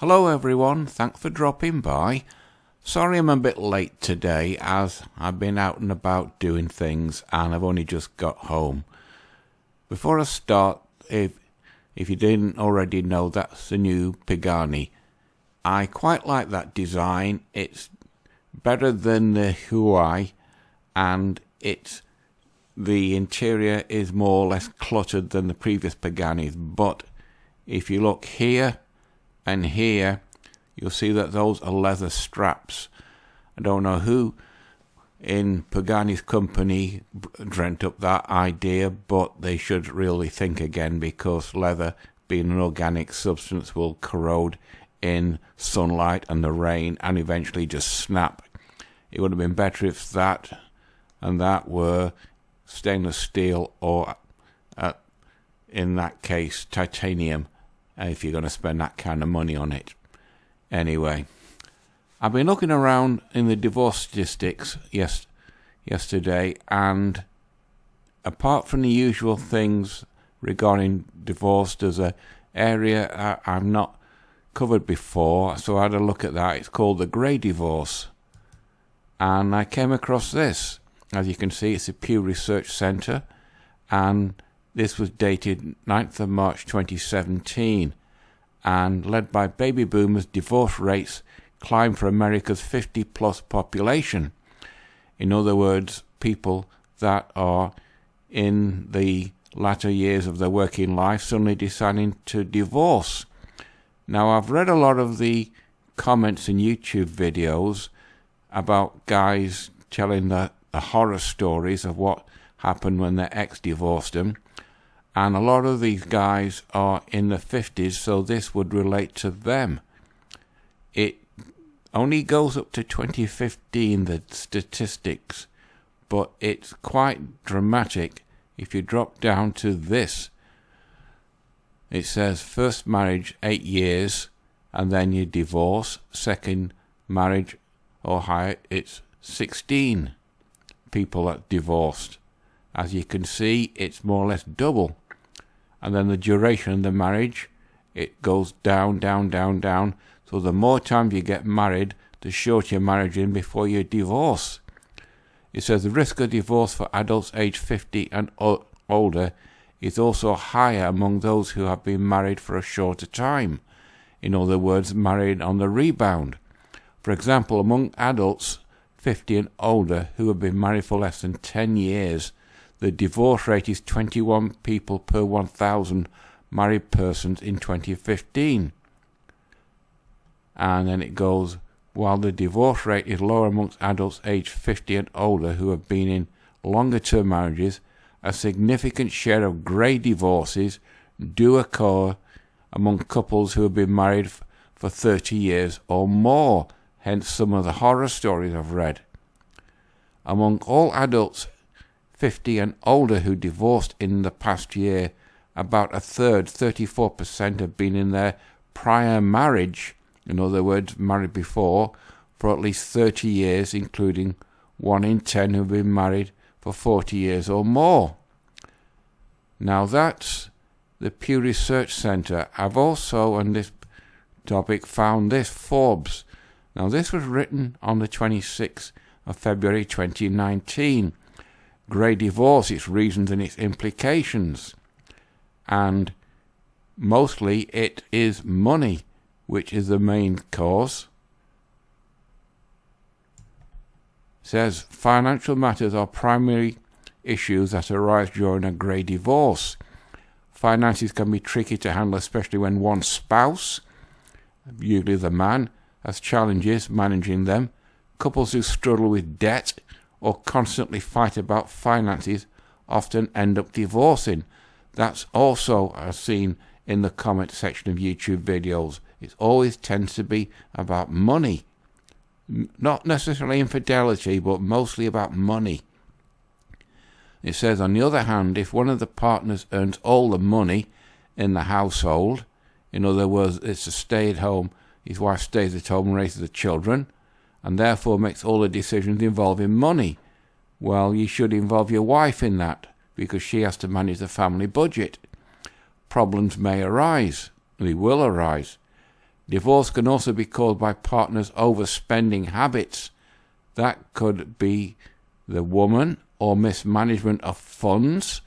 Hello everyone, thanks for dropping by. Sorry I'm a bit late today as I've been out and about doing things and I've only just got home. Before I start, if you didn't already know, that's the new Pagani. I quite like that design. It's better than the Huai, and the interior is more or less cluttered than the previous Paganis, but if you look here and here, you'll see that those are leather straps. I don't know who in Pagani's company dreamt up that idea, but they should really think again, because leather, being an organic substance, will corrode in sunlight and the rain and eventually just snap. It would have been better if that and that were stainless steel, or in that case titanium, if you're going to spend that kind of money on it. Anyway, I've been looking around in the divorce statistics yesterday, and apart from the usual things regarding divorce, there's an area I've not covered before, so I had a look at that. It's called the grey divorce, and I came across this. As you can see, it's a Pew Research Centre, and this was dated 9th of March 2017, and led by baby boomers, divorce rates climb for America's 50-plus population. In other words, people that are in the latter years of their working life suddenly deciding to divorce. Now, I've read a lot of the comments in YouTube videos about guys telling the horror stories of what happened when their ex divorced them, and a lot of these guys are in their 50s, so this would relate to them. It only goes up to 2015, the statistics, but it's quite dramatic. If you drop down to this, it says first marriage 8 years and then you divorce. Second marriage or higher, it's 16 people that divorced. As you can see, it's more or less double. And then the duration of the marriage, it goes down, down, down, down. So the more time you get married, the shorter your marriage in before you divorce. It says the risk of divorce for adults aged 50 and older is also higher among those who have been married for a shorter time. In other words, married on the rebound. For example, among adults 50 and older who have been married for less than 10 years, the divorce rate is 21 people per 1,000 married persons in 2015. And then it goes, while the divorce rate is lower amongst adults aged 50 and older who have been in longer term marriages, a significant share of grey divorces do occur among couples who have been married for 30 years or more, hence some of the horror stories I've read. Among all adults 50 and older who divorced in the past year, about a third, 34%, have been in their prior marriage, in other words, married before, for at least 30 years, including 1 in 10 who have been married for 40 years or more. Now that's the Pew Research Centre. I've also, on this topic, found this, Forbes. Now this was written on the 26th of February 2019. Grey divorce, its reasons and its implications. And mostly it is money, which is the main cause. It says financial matters are primary issues that arise during a grey divorce. Finances can be tricky to handle, especially when one spouse, usually the man, has challenges managing them. Couples who struggle with debt or constantly fight about finances often end up divorcing. That's also I've seen in the comment section of YouTube videos. It always tends to be about money. Not necessarily infidelity, but mostly about money. It says, on the other hand, if one of the partners earns all the money in the household, in other words, it's a stay-at-home, his wife stays at home and raises the children, and therefore makes all the decisions involving money, well, you should involve your wife in that, because she has to manage the family budget. Problems may arise. They will arise. Divorce can also be caused by partners' overspending habits. That could be the woman, or mismanagement of funds.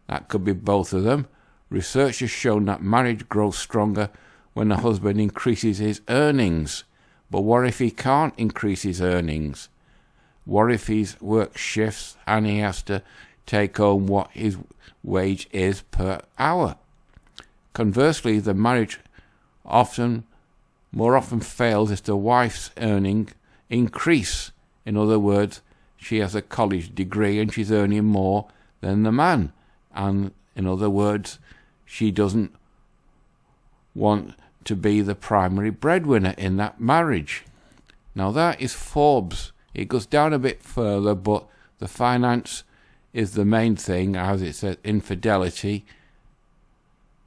That could be both of them. Research has shown that marriage grows stronger when the husband increases his earnings. But what if he can't increase his earnings? What if he works shifts and he has to take home what his wage is per hour? Conversely, the marriage more often fails if the wife's earnings increase. In other words, she has a college degree and she's earning more than the man. And in other words, she doesn't want to be the primary breadwinner in that marriage. Now that is Forbes. It goes down a bit further, but the finance is the main thing, as it says, infidelity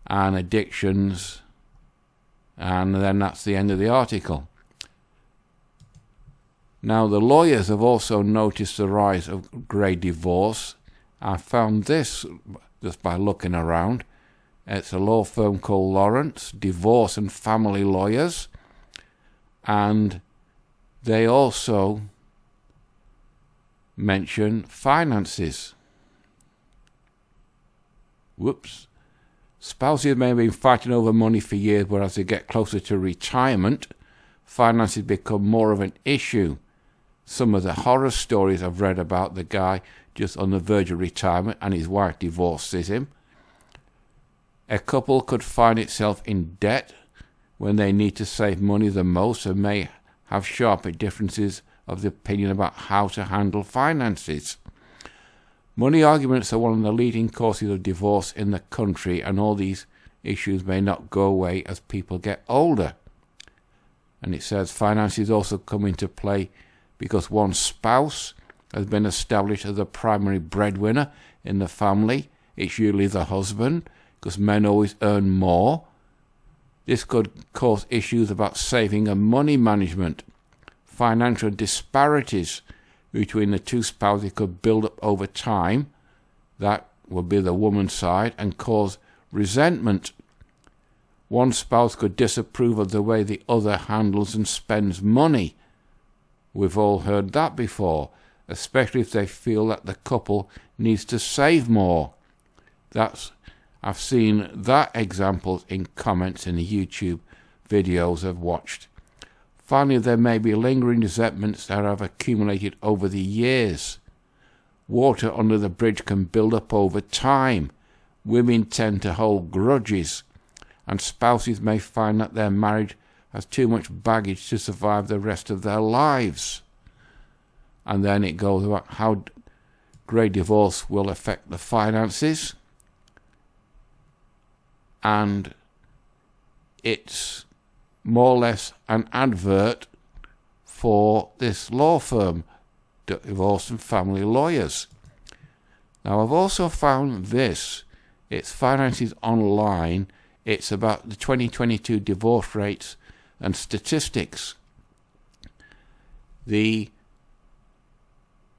and addictions, and then that's the end of the article. Now the lawyers have also noticed the rise of grey divorce. I found this just by looking around. It's a law firm called Lawrence Divorce and Family Lawyers, and they also mention finances. Spouses may have been fighting over money for years, but as they get closer to retirement, finances become more of an issue. Some of the horror stories I've read about the guy just on the verge of retirement and his wife divorces him. A couple could find itself in debt when they need to save money the most and may have sharper differences of the opinion about how to handle finances. Money arguments are one of the leading causes of divorce in the country, and all these issues may not go away as people get older. And it says finances also come into play because one spouse has been established as the primary breadwinner in the family. It's usually the husband, because men always earn more. This could cause issues about saving and money management. Financial disparities between the two spouses could build up over time. That would be the woman's side, and cause resentment. One spouse could disapprove of the way the other handles and spends money. We've all heard that before, especially if they feel that the couple needs to save more. I've seen that examples in comments in the YouTube videos I've watched. Finally, there may be lingering resentments that have accumulated over the years. Water under the bridge can build up over time. Women tend to hold grudges, and spouses may find that their marriage has too much baggage to survive the rest of their lives. And then it goes about how grey divorce will affect the finances. And it's more or less an advert for this law firm, Divorce and Family Lawyers. Now I've also found this. It's Finances Online. It's about the 2022 divorce rates and statistics. The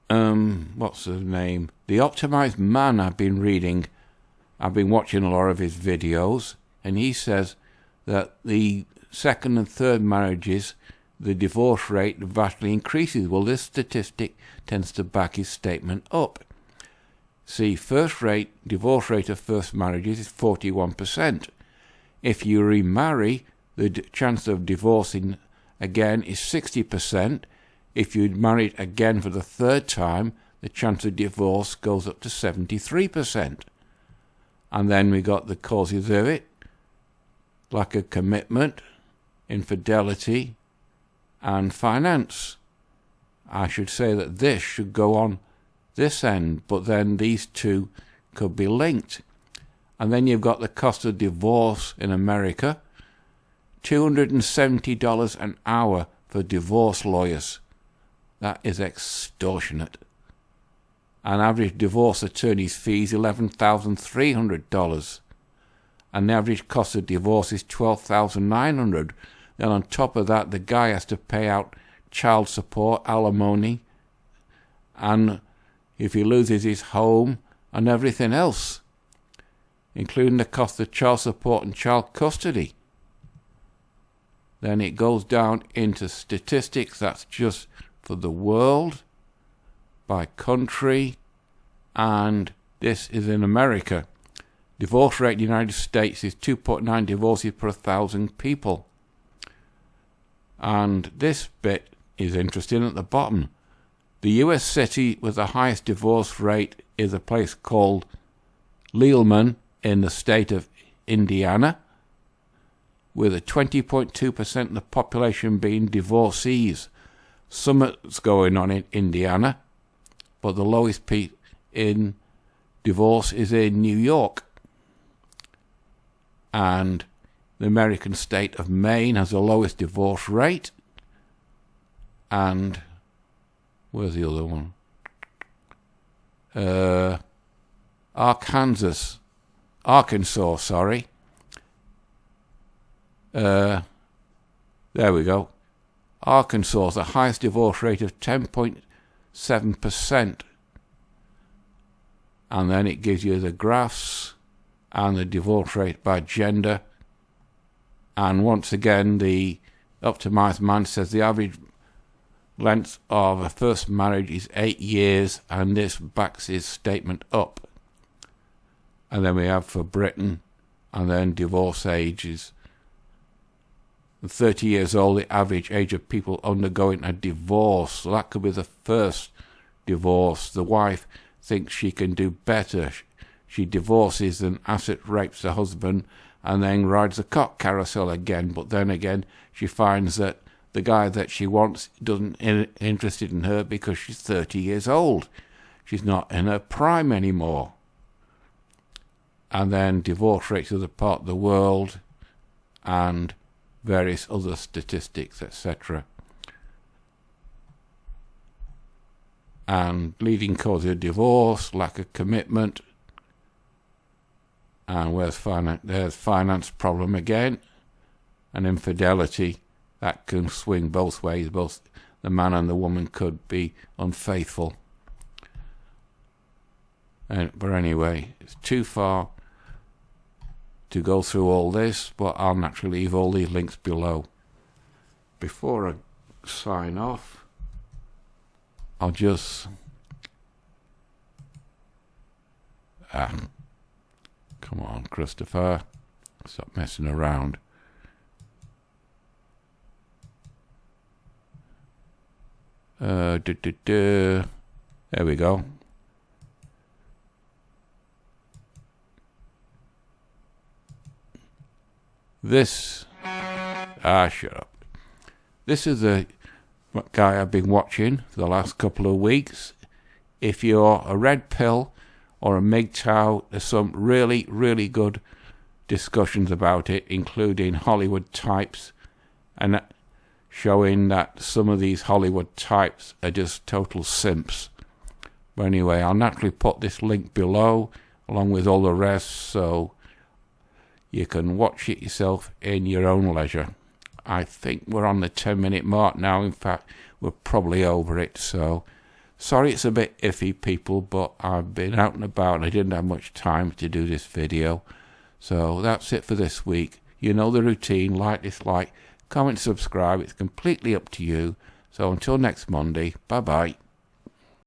what's his name? The Optimized Man I've been watching a lot of his videos, and he says that the second and third marriages, the divorce rate vastly increases. Well, this statistic tends to back his statement up. See, divorce rate of first marriages is 41%. If you remarry, the chance of divorcing again is 60%. If you married again for the third time, the chance of divorce goes up to 73%. And then we got the causes of it: lack of commitment, infidelity, and finance. I should say that this should go on this end, but then these two could be linked. And then you've got the cost of divorce in America, $270 an hour for divorce lawyers. That is extortionate. An average divorce attorney's fee is $11,300. And the average cost of divorce is $12,900. Then on top of that, the guy has to pay out child support, alimony, and if he loses his home and everything else, including the cost of child support and child custody. Then it goes down into statistics. That's just for the world, by country, and this is in America. Divorce rate in the United States is 2.9 divorces per 1,000 people. And this bit is interesting at the bottom. The US city with the highest divorce rate is a place called Leelman in the state of Indiana, with a 20.2% of the population being divorcees. Something's going on in Indiana, but the lowest peak in divorce is in New York. And the American state of Maine has the lowest divorce rate. And where's the other one? Arkansas, sorry. There we go. Arkansas has the highest divorce rate of 10.7%. And then it gives you the graphs and the divorce rate by gender. And once again, the optimized man says the average length of a first marriage is 8 years, and this backs his statement up. And then we have for Britain, and then divorce age is 30 years old, the average age of people undergoing a divorce. So that could be the first divorce. The wife thinks she can do better. She divorces and asset rapes the husband and then rides the cock carousel again. But then again, she finds that the guy that she wants doesn't interested in her because she's 30 years old. She's not in her prime anymore. And then divorce rates of the part of the world and various other statistics, etc. And leading causes of divorce, lack of commitment, and there's finance problem again, and infidelity. That can swing both ways. Both the man and the woman could be unfaithful. But anyway, it's too far to go through all this, but I'll naturally leave all these links below. Before I sign off, I'll just come on, Christopher, stop messing around. There we go. Shut up. This is the guy I've been watching for the last couple of weeks. If you're a red pill or a MGTOW, there's some really, really good discussions about it, including Hollywood types, and showing that some of these Hollywood types are just total simps. But anyway, I'll naturally put this link below, along with all the rest, so you can watch it yourself in your own leisure. I think we're on the 10-minute mark now. In fact, we're probably over it. So, sorry it's a bit iffy, people, but I've been out and about and I didn't have much time to do this video. So, that's it for this week. You know the routine. Like, dislike, comment, subscribe. It's completely up to you. So, until next Monday, bye-bye.